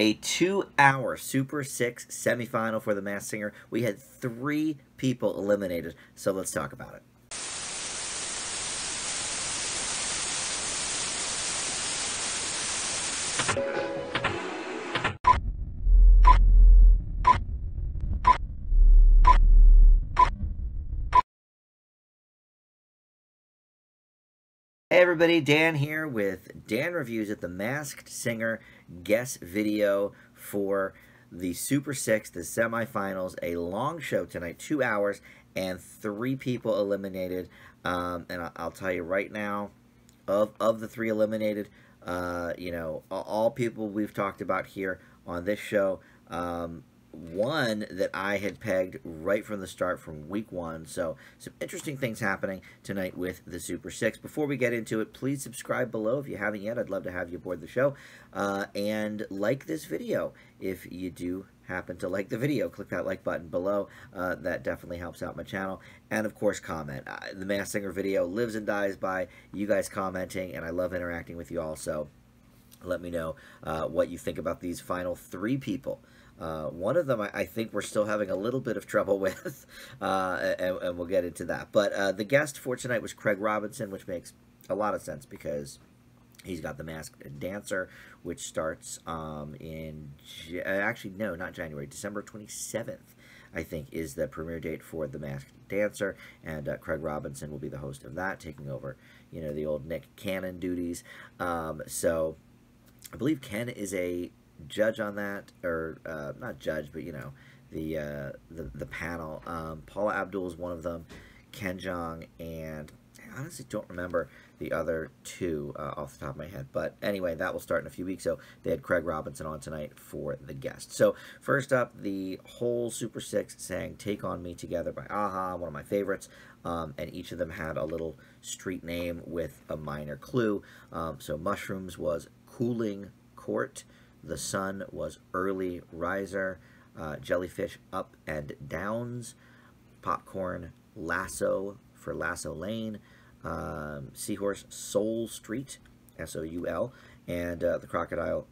A 2-hour Super 6 semifinal for The Masked Singer. We had 3 people eliminated, so let's talk about it. Hey everybody, Dan here with Dan Reviews at The Masked Singer guest video for the Super 6, the semifinals. A long show tonight, 2 hours, and 3 people eliminated. And I'll tell you right now, of the 3 eliminated, all people we've talked about here on this show. One that I had pegged right from the start from week 1. So some interesting things happening tonight with the Super 6. Before we get into it, please subscribe below if you haven't yet. I'd love to have you aboard the show. And like this video if you do happen to like the video. Click that like button below. That definitely helps out my channel. And of course, comment. The Masked Singer video lives and dies by you guys commenting, and I love interacting with you all. So let me know what you think about these final 3 people. One of them I think we're still having a little bit of trouble with, and we'll get into that. But the guest for tonight was Craig Robinson, which makes a lot of sense because he's got The Masked Dancer, which starts actually, no, not January, December 27th, I think, is the premiere date for The Masked Dancer, and Craig Robinson will be the host of that, taking over, the old Nick Cannon duties. So I believe Ken is a judge on that, or not judge, but the panel. Paula Abdul is one of them, Ken Jeong, and I honestly don't remember the other 2 off the top of my head. But anyway, that will start in a few weeks. So they had Craig Robinson on tonight for the guest. So first up, the whole Super 6 sang "Take On Me Together" by Aha, one of my favorites. And each of them had a little street name with a minor clue. So Mushrooms was Cooling Court. The Sun was Early Riser. Jellyfish, Up and Downs. Popcorn, Lasso for Lasso Lane. Seahorse, Soul Street, S-O-U-L. And the Crocodile,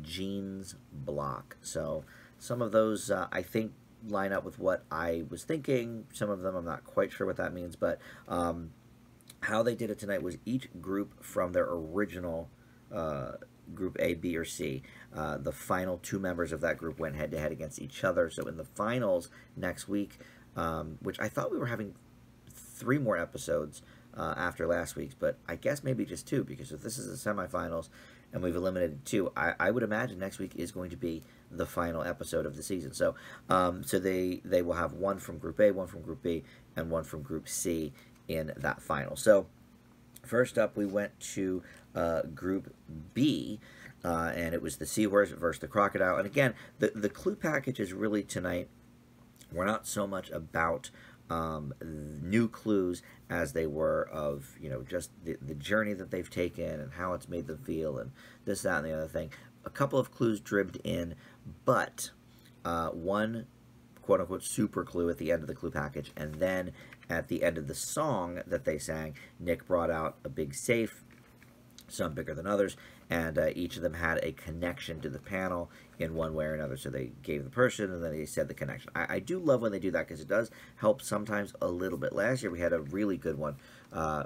Jeans Block. So some of those I think line up with what I was thinking. Some of them I'm not quite sure what that means. But how they did it tonight was each group from their original Group A, B, or C. The final 2 members of that group went head-to-head against each other. So in the finals next week, which I thought we were having 3 more episodes after last week's, but I guess maybe just 2, because if this is the semifinals and we've eliminated 2, I would imagine next week is going to be the final episode of the season. So so they will have 1 from Group A, 1 from Group B, and 1 from Group C in that final. So first up, we went to Group B, and it was the Seahorse versus the Crocodile. And again, the clue package is really tonight, we're not so much about new clues as they were of, just the journey that they've taken and how it's made them feel and this, that, and the other thing. A couple of clues dribbed in, but one quote-unquote super clue at the end of the clue package, and then at the end of the song that they sang, Nick brought out a big safe, some bigger than others, and each of them had a connection to the panel in one way or another. So they gave the person, and then they said the connection. I do love when they do that, because it does help sometimes a little bit. Last year we had a really good one.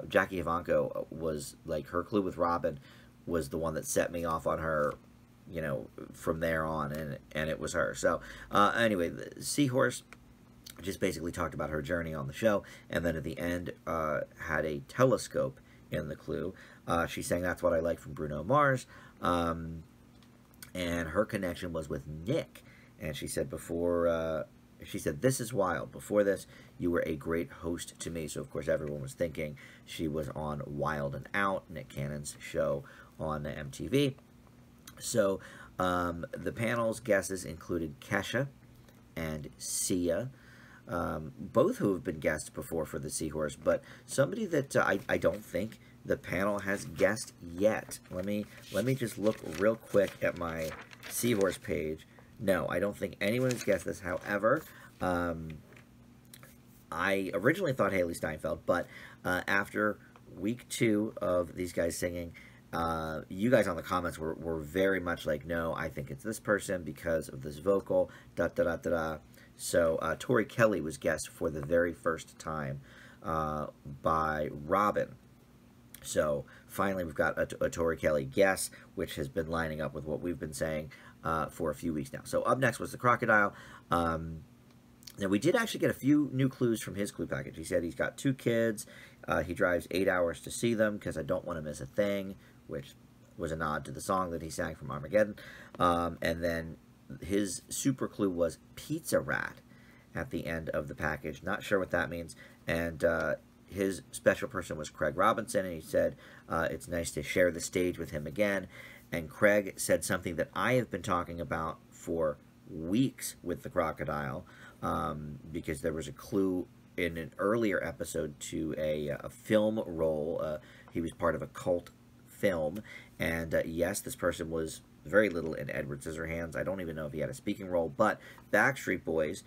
Jackie Ivanko was like, her clue with Robin was the one that set me off on her, from there on, and it was her. So anyway, the Seahorse just basically talked about her journey on the show, and then at the end had a telescope in the clue. She sang "That's What I Like" from Bruno Mars, and her connection was with Nick. And she said "This is wild. Before this, you were a great host to me." So of course everyone was thinking she was on Wild and Out, Nick Cannon's show on MTV. So the panel's guesses included Kesha and Sia, both who have been guests before for the Seahorse, but somebody that I don't think the panel has guessed yet. Let me just look real quick at my Seahorse page. No, I don't think anyone has guessed this. However, I originally thought Haley Steinfeld, but after week 2 of these guys singing, you guys on the comments were very much like, no, I think it's this person because of this vocal, da da da da da. So Tori Kelly was guessed for the very first time by Robin. So finally we've got a Tori Kelly guess, which has been lining up with what we've been saying for a few weeks now. So up next was the Crocodile. Now, we did actually get a few new clues from his clue package. He said he's got 2 kids. He drives 8 hours to see them because I don't want to miss a thing, which was a nod to the song that he sang from Armageddon. And then his super clue was Pizza Rat at the end of the package. Not sure what that means. And his special person was Craig Robinson, and he said it's nice to share the stage with him again. And Craig said something that I have been talking about for weeks with the Crocodile, because there was a clue in an earlier episode to a film role. He was part of a cult film, and yes, this person was very little in Edward Scissorhands. I don't even know if he had a speaking role, but Backstreet Boys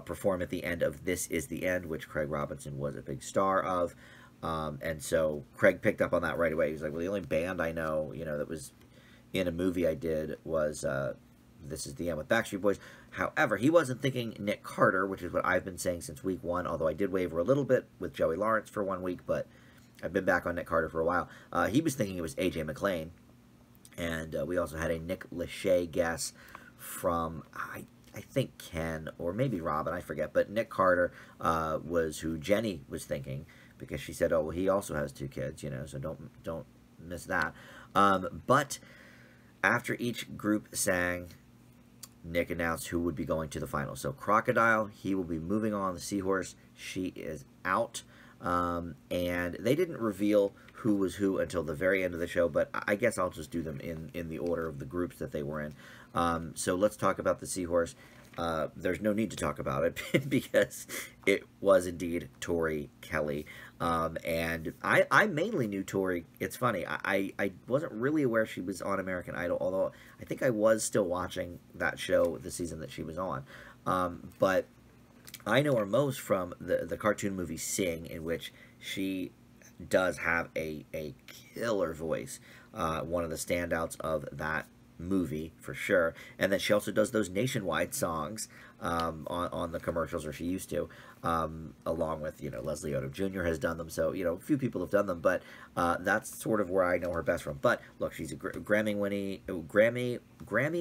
perform at the end of This Is the End, which Craig Robinson was a big star of. And so Craig picked up on that right away. He was like, well, the only band I know, that was in a movie I did was This Is the End with Backstreet Boys. However, he wasn't thinking Nick Carter, which is what I've been saying since week 1, although I did waver a little bit with Joey Lawrence for 1 week, but I've been back on Nick Carter for a while. He was thinking it was A.J. McClain, and we also had a Nick Lachey guess from, I think Ken, or maybe Robin, I forget, but Nick Carter was who Jenny was thinking, because she said, oh, well, he also has 2 kids, so don't miss that. But after each group sang, Nick announced who would be going to the final. So Crocodile, he will be moving on. The Seahorse, she is out. And they didn't reveal who was who until the very end of the show, but I guess I'll just do them in the order of the groups that they were in. So let's talk about the Seahorse. There's no need to talk about it because it was indeed Tori Kelly. And I mainly knew Tori. It's funny. I wasn't really aware she was on American Idol, although I think I was still watching that show the season that she was on. But I know her most from the cartoon movie Sing, in which she does have a killer voice. One of the standouts of that movie for sure. And then she also does those nationwide songs on the commercials, or she used to, along with Leslie Odom Jr. has done them, so a few people have done them, but that's sort of where I know her best from. But look, she's a Grammy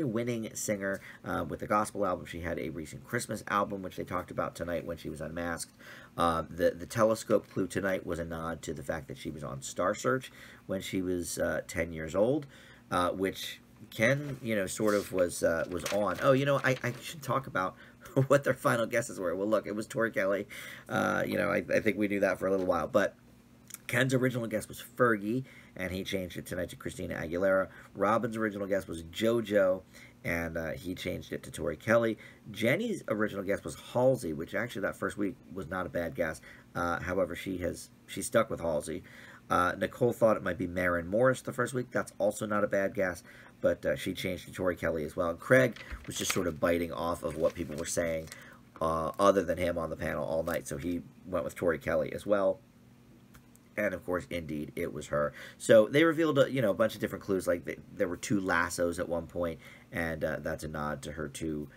winning singer with a gospel album. She had a recent Christmas album, which they talked about tonight when she was unmasked. The telescope clue tonight was a nod to the fact that she was on Star Search when she was 10 years old, which Ken, sort of was on. Oh, I should talk about what their final guesses were. Well, look, it was Tori Kelly. I think we knew that for a little while. But Ken's original guess was Fergie, and he changed it tonight to Christina Aguilera. Robin's original guess was JoJo, and he changed it to Tori Kelly. Jenny's original guess was Halsey, which actually that first week was not a bad guess. However, she stuck with Halsey. Nicole thought it might be Maren Morris the first week. That's also not a bad guess, but she changed to Tori Kelly as well. And Craig was just sort of biting off of what people were saying other than him on the panel all night, so he went with Tori Kelly as well. And, of course, indeed, it was her. So they revealed, a bunch of different clues. Like, there were 2 lassos at one point, and that's a nod to her 2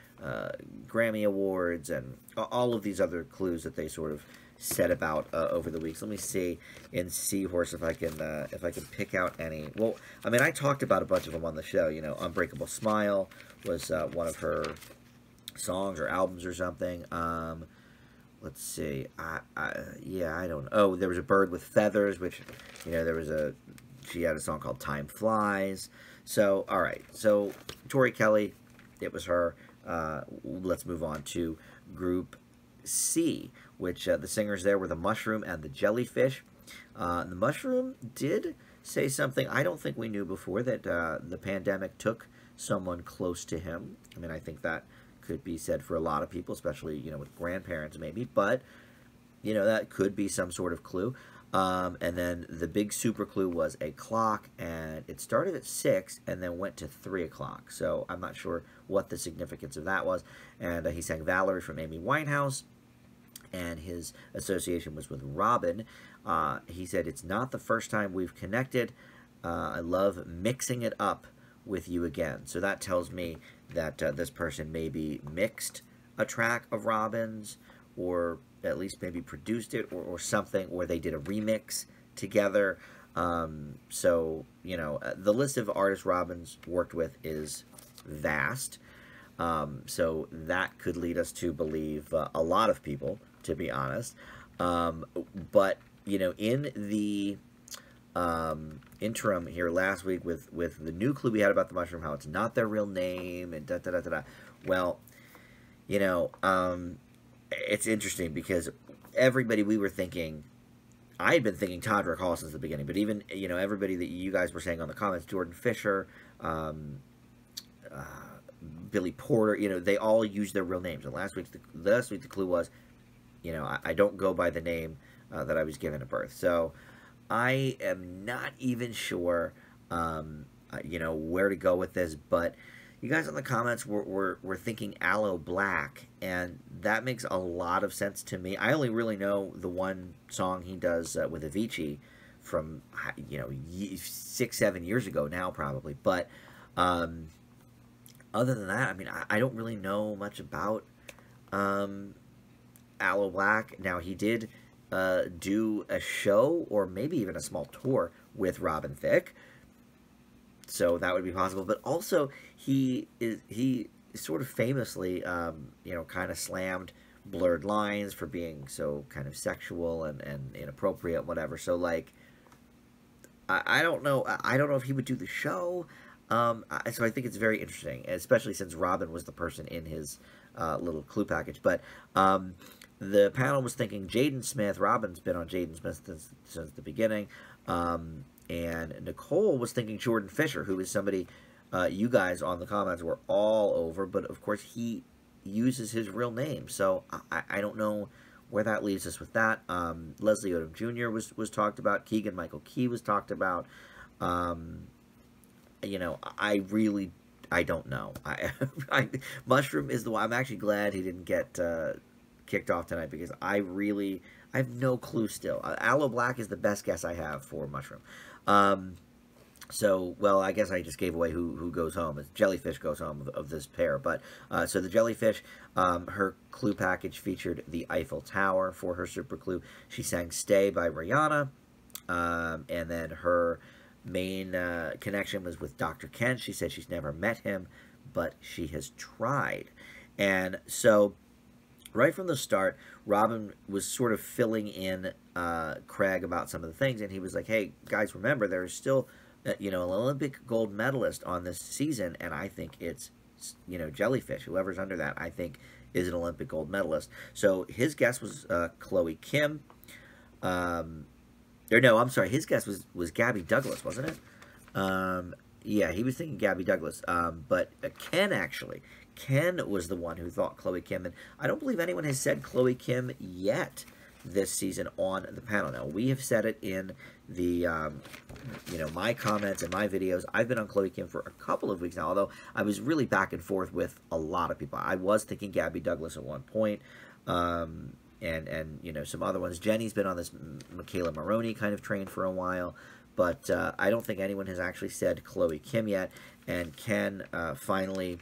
Grammy Awards and all of these other clues that they sort of said about over the weeks. Let me see in Seahorse if I can pick out any. Well, I mean, I talked about a bunch of them on the show. Unbreakable Smile was one of her songs or albums or something. Let's see. Yeah, I don't know. Oh, there was a Bird with Feathers, which, she had a song called Time Flies. So, all right. So, Tori Kelly, it was her. Let's move on to Group C, which the singers there were the Mushroom and the Jellyfish. The Mushroom did say something I don't think we knew before, that the pandemic took someone close to him. I mean, I think that could be said for a lot of people, especially, with grandparents maybe, but, that could be some sort of clue. And then the big super clue was a clock, and it started at 6 and then went to 3 o'clock. So I'm not sure what the significance of that was. And he sang Valerie from Amy Winehouse, and his association was with Robin. He said, it's not the first time we've connected. I love mixing it up with you again. So that tells me that this person maybe mixed a track of Robin's, or at least maybe produced it, or something, or they did a remix together. So, you know, the list of artists Robin's worked with is vast. So that could lead us to believe a lot of people, to be honest. But, you know, in the interim here last week with the new clue we had about the mushroom, how it's not their real name, and da-da-da-da-da. Well, you know, it's interesting because everybody we were thinking, I had been thinking Todrick Hall since the beginning, but even, you know, everybody that you guys were saying on the comments, Jordan Fisher, Billy Porter, you know, they all used their real names. And last week the clue was, you know, I don't go by the name that I was given at birth. So I am not even sure, you know, where to go with this, but you guys in the comments were thinking Aloe Black, and that makes a lot of sense to me. I only really know the one song he does with Avicii from, you know, 6-7 years ago now, probably. But other than that, I mean, I don't really know much about Aloe Black. Now, he did do a show, or maybe even a small tour with Robin Thicke, so that would be possible. But also, he sort of famously, you know, kind of slammed Blurred Lines for being so kind of sexual and inappropriate, whatever. So, like, I don't know. I don't know if he would do the show. So I think it's very interesting, especially since Robin was the person in his little clue package. But the panel was thinking Jaden Smith. Robin's been on Jaden Smith since the beginning. And Nicole was thinking Jordan Fisher, who is somebody you guys on the comments were all over. But, of course, he uses his real name. So I don't know where that leaves us with that. Leslie Odom Jr. was talked about. Keegan-Michael Key was talked about. You know, I don't know. Mushroom is the one. I'm actually glad he didn't get kicked off tonight, because I have no clue still. Aloe Black is the best guess I have for Mushroom. So, well, I guess I just gave away who goes home. It's Jellyfish goes home of this pair. But so the Jellyfish, her clue package featured the Eiffel Tower for her super clue. She sang "Stay" by Rihanna, and then her main connection was with Dr. Kent. She said she's never met him, but she has tried. And so right from the start, Robin was sort of filling in Craig about some of the things, and he was like, hey, guys, remember, there's still, you know, an Olympic gold medalist on this season, and I think it's, you know, Jellyfish. Whoever's under that, I think, is an Olympic gold medalist. So his guess was Chloe Kim. Or no, I'm sorry, his guess was Gabby Douglas, wasn't it? Yeah, he was thinking Gabby Douglas. But Ken was the one who thought Chloe Kim, and I don't believe anyone has said Chloe Kim yet this season on the panel. Now, we have said it in the, you know, my comments and my videos. I've been on Chloe Kim for a couple of weeks now, although I was really back and forth with a lot of people. I was thinking Gabby Douglas at one point, and you know, some other ones. Jenny's been on this Michaela Maroney kind of train for a while, but I don't think anyone has actually said Chloe Kim yet. And Ken finally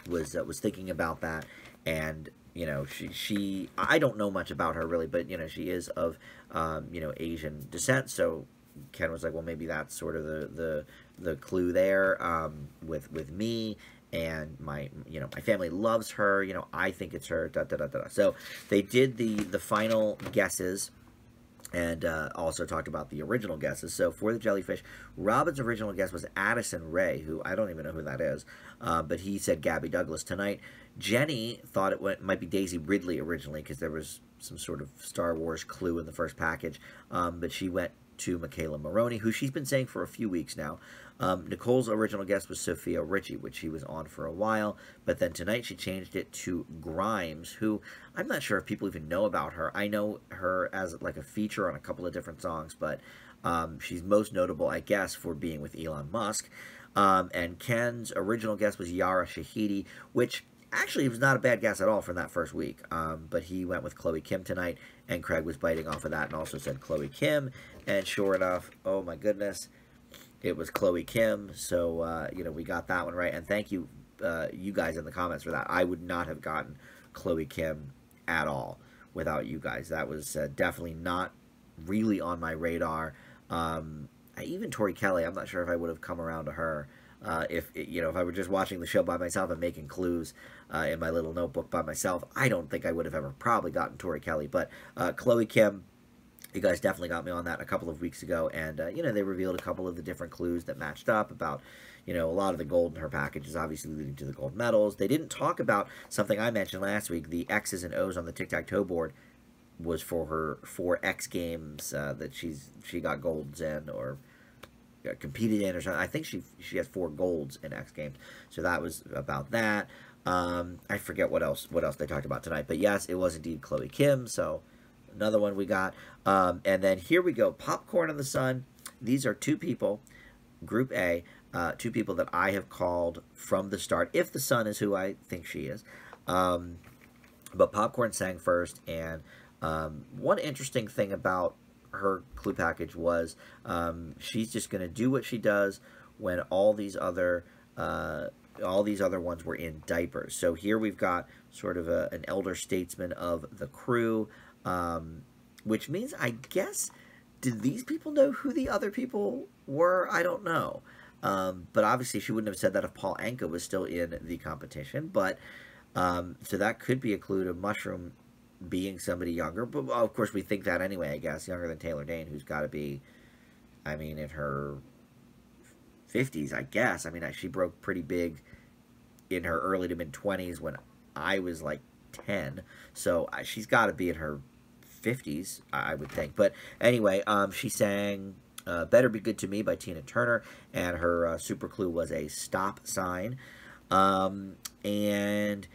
was thinking about that, and you know, she I don't know much about her really, but you know, she is of you know, Asian descent. So Ken was like, well, maybe that's sort of the clue there with me. And my family loves her. You know, I think it's her. So they did the final guesses, and also talked about the original guesses. So for the Jellyfish, Robin's original guess was Addison Rae, who I don't even know who that is, but he said Gabby Douglas tonight. Jenny thought it might be Daisy Ridley originally, because there was some sort of Star Wars clue in the first package, but she went to Michaela Maroney, who she's been saying for a few weeks now. Nicole's original guess was Sophia Richie, which she was on for a while, but then tonight she changed it to Grimes, who I'm not sure if people even know about her. I know her as like a feature on a couple of different songs, but she's most notable, I guess, for being with Elon Musk. And Ken's original guess was Yara Shahidi, which actually was not a bad guess at all from that first week, but he went with Chloe Kim tonight, and Craig was biting off of that and also said Chloe Kim, and sure enough, oh my goodness, it was Chloe Kim. So, we got that one right. And thank you, you guys in the comments for that. I would not have gotten Chloe Kim at all without you guys. That was definitely not really on my radar. Even Tori Kelly, I'm not sure if I would have come around to her. If I were just watching the show by myself and making clues in my little notebook by myself, I don't think I would have ever probably gotten Tori Kelly. But Chloe Kim, you guys definitely got me on that a couple of weeks ago, and they revealed a couple of the different clues that matched up about a lot of the gold in her package is obviously leading to the gold medals. They didn't talk about something I mentioned last week. The X's and O's on the tic-tac-toe board was for her 4 X Games that she got golds in or competed in or something. I think she has 4 golds in X Games, so that was about that. I forget what else they talked about tonight, but yes, it was indeed Chloe Kim. So another one we got, and then here we go. Popcorn in the Sun. These are 2 people, Group A, 2 people that I have called from the start. If the Sun is who I think she is, but Popcorn sang first, and one interesting thing about her clue package was she's just going to do what she does when all these other ones were in diapers. So here we've got sort of an elder statesman of the crew, which means, I guess, did these people know who the other people were? I don't know. But obviously she wouldn't have said that if Paul Anka was still in the competition. But so that could be a clue to Mushroom being somebody younger, but of course we think that anyway, I guess, younger than Taylor Dane, who's got to be, in her 50s, I guess. She broke pretty big in her early to mid-20s when I was like 10, so she's got to be in her 50s, I would think. But anyway, she sang Better Be Good to Me by Tina Turner, and her super clue was a stop sign, and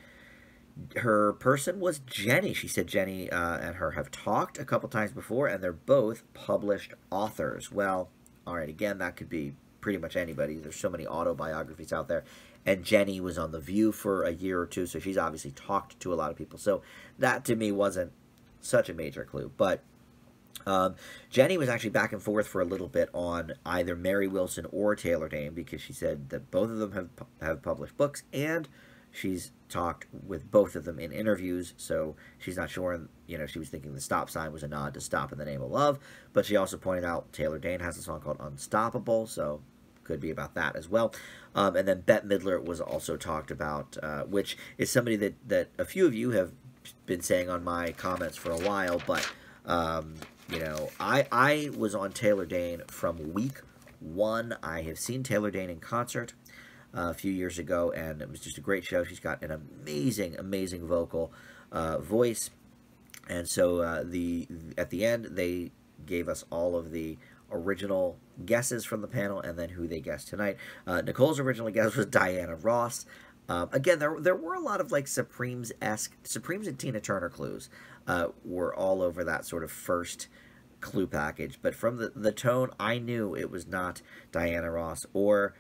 her person was Jenny. She said Jenny and her have talked a couple times before, and they're both published authors. Well, all right, again, that could be pretty much anybody. There's so many autobiographies out there. And Jenny was on The View for a year or two, so she's obviously talked to a lot of people. So that, to me, wasn't such a major clue. But Jenny was actually back and forth for a little bit on either Mary Wilson or Taylor Dane, because she said that both of them have published books, and she's talked with both of them in interviews, so she's not sure. She was thinking the stop sign was a nod to Stop in the Name of Love, but she also pointed out Taylor Dane has a song called Unstoppable, so could be about that as well. And then Bette Midler was also talked about, which is somebody that a few of you have been saying on my comments for a while, but I was on Taylor Dane from week 1. I have seen Taylor Dane in concert a few years ago, and it was just a great show. She's got an amazing vocal voice, and so at the end they gave us all of the original guesses from the panel, and then who they guessed tonight. Nicole's original guess was Diana Ross. Again, there were a lot of like Supremes-esque, Supremes and Tina Turner clues were all over that sort of first clue package, but from the tone, I knew it was not Diana Ross, or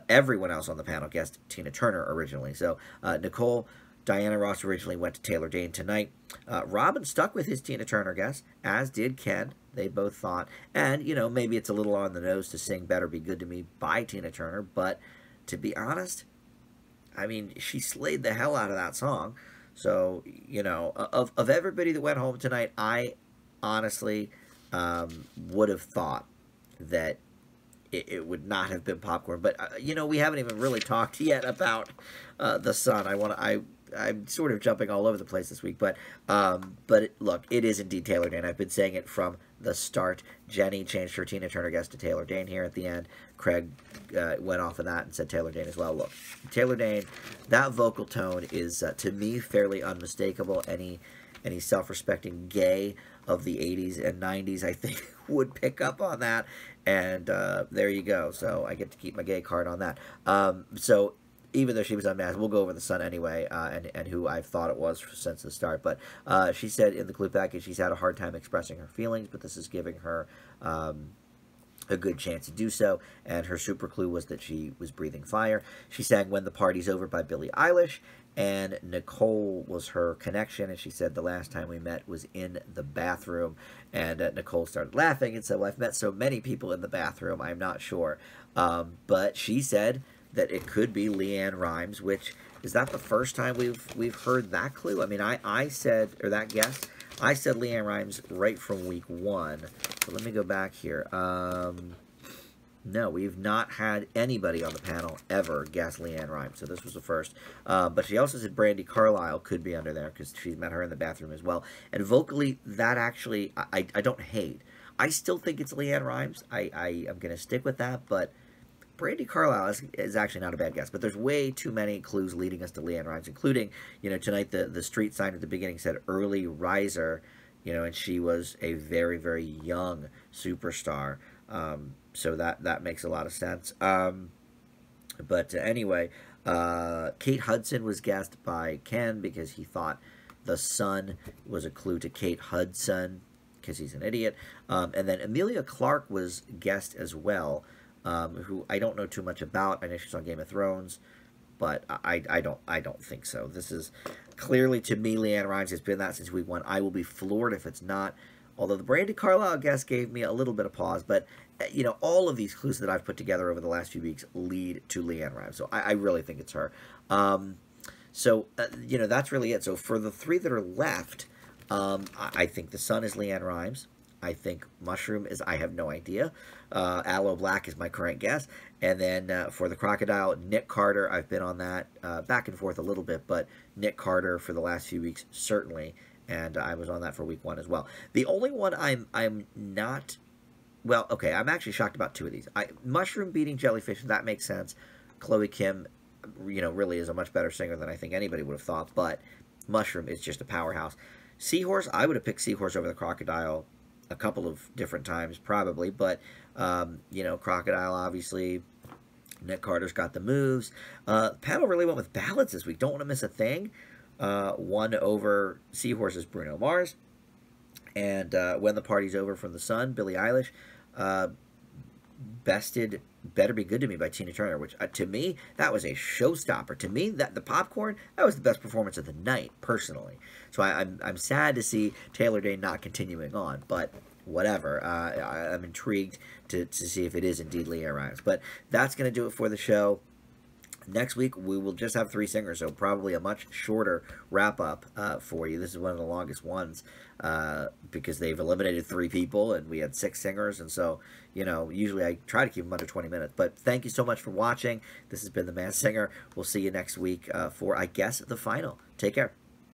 everyone else on the panel guessed Tina Turner originally. So Nicole, Diana Ross originally went to Taylor Dane tonight. Robin stuck with his Tina Turner guess, as did Ken. They both thought, and maybe it's a little on the nose to sing Better Be Good to Me by Tina Turner, but to be honest, she slayed the hell out of that song. So, of everybody that went home tonight, I honestly would have thought that it would not have been Popcorn. But, we haven't even really talked yet about the Sun. I'm sort of jumping all over the place this week. But look, it is indeed Taylor Dane. I've been saying it from the start. Jenny changed her Tina Turner guess to Taylor Dane here at the end. Craig went off of that and said Taylor Dane as well. Look, Taylor Dane, that vocal tone is, to me, fairly unmistakable. Any self-respecting gay of the 80s and 90s, I think, would pick up on that. And there you go. So I get to keep my gay card on that. So even though she was unmasked, we'll go over the Sun anyway, and who I've thought it was since the start. But she said in the clue package she's had a hard time expressing her feelings, but this is giving her a good chance to do so, and her super clue was that she was breathing fire. She sang When the Party's Over by Billie Eilish, and Nicole was her connection, and she said the last time we met was in the bathroom, and Nicole started laughing and said, well, I've met so many people in the bathroom, I'm not sure. But she said that it could be LeAnn Rimes, which, is that the first time we've heard that clue? I mean, I said, or that guess, I said LeAnn Rimes right from week 1. But let me go back here. No, we've not had anybody on the panel ever guess LeAnn Rimes, so this was the first. But she also said Brandi Carlile could be under there because she's met her in the bathroom as well. And vocally, that actually, I don't hate. I still think it's LeAnn Rimes. I am going to stick with that, but Brandi Carlile is actually not a bad guess. But there's way too many clues leading us to LeAnn Rimes, including, you know, tonight the street sign at the beginning said early riser, you know, and she was a very, very young superstar. So that makes a lot of sense. But anyway, Kate Hudson was guessed by Ken because he thought the sun was a clue to Kate Hudson because he's an idiot. And then Emilia Clarke was guessed as well, who I don't know too much about. I know she's on Game of Thrones, but I don't think so. This is clearly, to me, LeAnn Rimes has been that since week 1. I will be floored if it's not. Although the Brandi Carlile guess gave me a little bit of pause, but, you know, all of these clues that I've put together over the last few weeks lead to LeAnn Rimes. So I really think it's her. You know, that's really it. So for the 3 that are left, I think the sun is LeAnn Rimes. I think mushroom is, I have no idea. Aloe Black is my current guess. And then for the crocodile, Nick Carter, I've been on that back and forth a little bit, but Nick Carter for the last few weeks, certainly. And I was on that for week 1 as well. The only one I'm not, well, okay, I'm actually shocked about 2 of these. Mushroom beating Jellyfish, that makes sense. Chloe Kim, you know, really is a much better singer than I think anybody would have thought, but Mushroom is just a powerhouse. Seahorse, I would have picked Seahorse over the crocodile a couple of different times, probably, but, you know, crocodile, obviously. Nick Carter's got the moves. The panel really went with ballads this week. Don't want to miss a thing. 1 over Seahorse's Bruno Mars. And When the Party's Over from the Sun, Billie Eilish. Bested Better Be Good to Me by Tina Turner, which to me, that was a showstopper. To me, that the popcorn, that was the best performance of the night, personally. So I'm sad to see Taylor Dayne not continuing on, but whatever. I'm intrigued to see if it is indeed LeAnn Rimes. But that's going to do it for the show. Next week, we will just have 3 singers, so probably a much shorter wrap-up for you. This is one of the longest ones because they've eliminated 3 people, and we had 6 singers, and so, you know, usually I try to keep them under 20 minutes. But thank you so much for watching. This has been The Masked Singer. We'll see you next week for, I guess, the final. Take care.